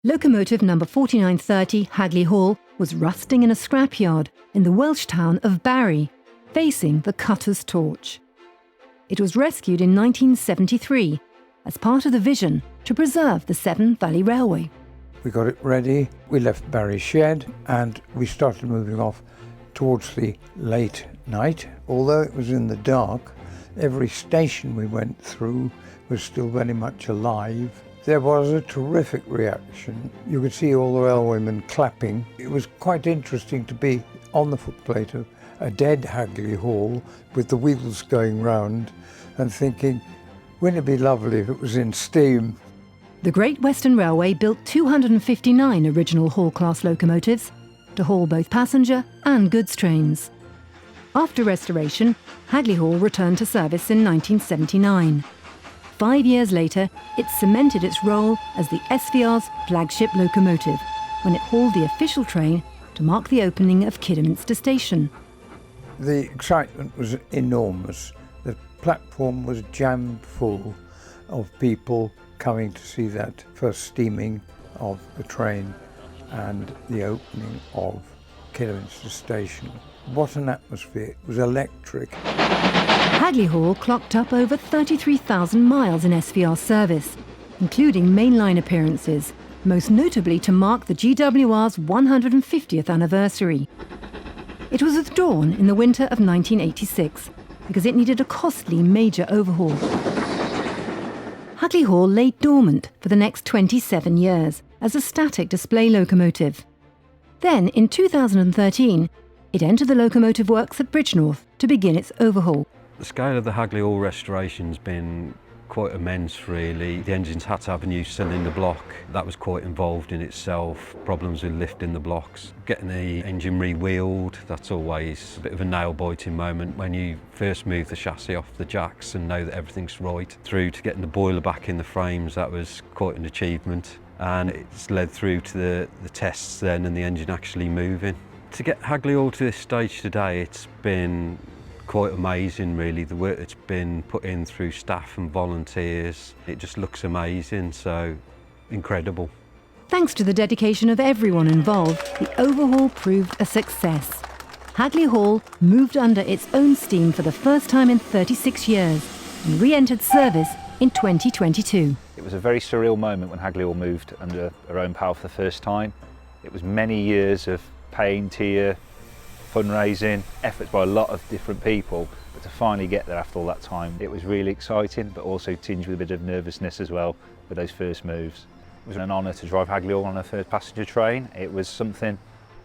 Locomotive number 4930 Hagley Hall was rusting in a scrapyard in the Welsh town of Barry, facing the cutter's torch. It was rescued in 1973 as part of the vision to preserve the Severn Valley Railway. We got it ready, we left Barry's shed and we started moving off towards the late night. Although it was in the dark, every station we went through was still very much alive. There was a terrific reaction. You could see all the railwaymen clapping. It was quite interesting to be on the footplate of a dead Hagley Hall with the wheels going round and thinking, wouldn't it be lovely if it was in steam? The Great Western Railway built 259 original Hall-class locomotives to haul both passenger and goods trains. After restoration, Hagley Hall returned to service in 1979. 5 years later, it cemented its role as the SVR's flagship locomotive when it hauled the official train to mark the opening of Kidderminster Station. The excitement was enormous. The platform was jammed full of people coming to see that first steaming of the train and the opening of Kidderminster Station. What an atmosphere. It was electric. Hagley Hall clocked up over 33,000 miles in SVR service, including mainline appearances, most notably to mark the GWR's 150th anniversary. It was withdrawn in the winter of 1986 because it needed a costly major overhaul. Hagley Hall lay dormant for the next 27 years as a static display locomotive. Then, in 2013, it entered the locomotive works at Bridgnorth to begin its overhaul. The scale of the Hagley Hall restoration's been quite immense, really. The engines had to have a new cylinder block. That was quite involved in itself. Problems with lifting the blocks. Getting the engine re-wheeled, that's always a bit of a nail-biting moment when you first move the chassis off the jacks and know that everything's right. Through to getting the boiler back in the frames, that was quite an achievement. And it's led through to the tests then and the engine actually moving. To get Hagley Hall to this stage today, it's been quite amazing, really, the work that's been put in through staff and volunteers. It just looks amazing, so incredible. Thanks to the dedication of everyone involved, the overhaul proved a success. Hagley Hall moved under its own steam for the first time in 36 years and re-entered service in 2022. It was a very surreal moment when Hagley Hall moved under her own power for the first time. It was many years of pain, tear, fundraising, efforts by a lot of different people, but to finally get there after all that time, it was really exciting, but also tinged with a bit of nervousness as well with those first moves. It was an honour to drive Hagley Hall on a first passenger train. It was something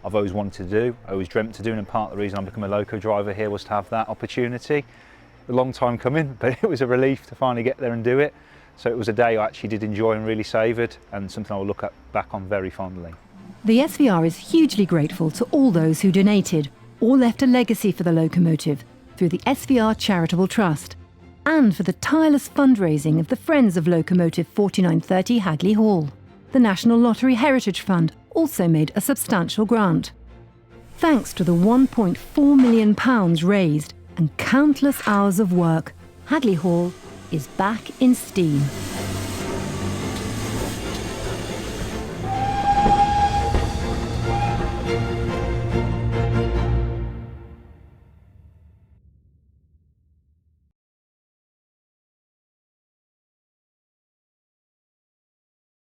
I've always wanted to do, I always dreamt to do, and part of the reason I became a loco driver here was to have that opportunity. A long time coming, but it was a relief to finally get there and do it. So it was a day I actually did enjoy and really savoured, and something I will look back on very fondly. The SVR is hugely grateful to all those who donated or left a legacy for the locomotive through the SVR Charitable Trust, and for the tireless fundraising of the Friends of Locomotive 4930 Hagley Hall. The National Lottery Heritage Fund also made a substantial grant. Thanks to the £1.4 million raised and countless hours of work, Hagley Hall is back in steam.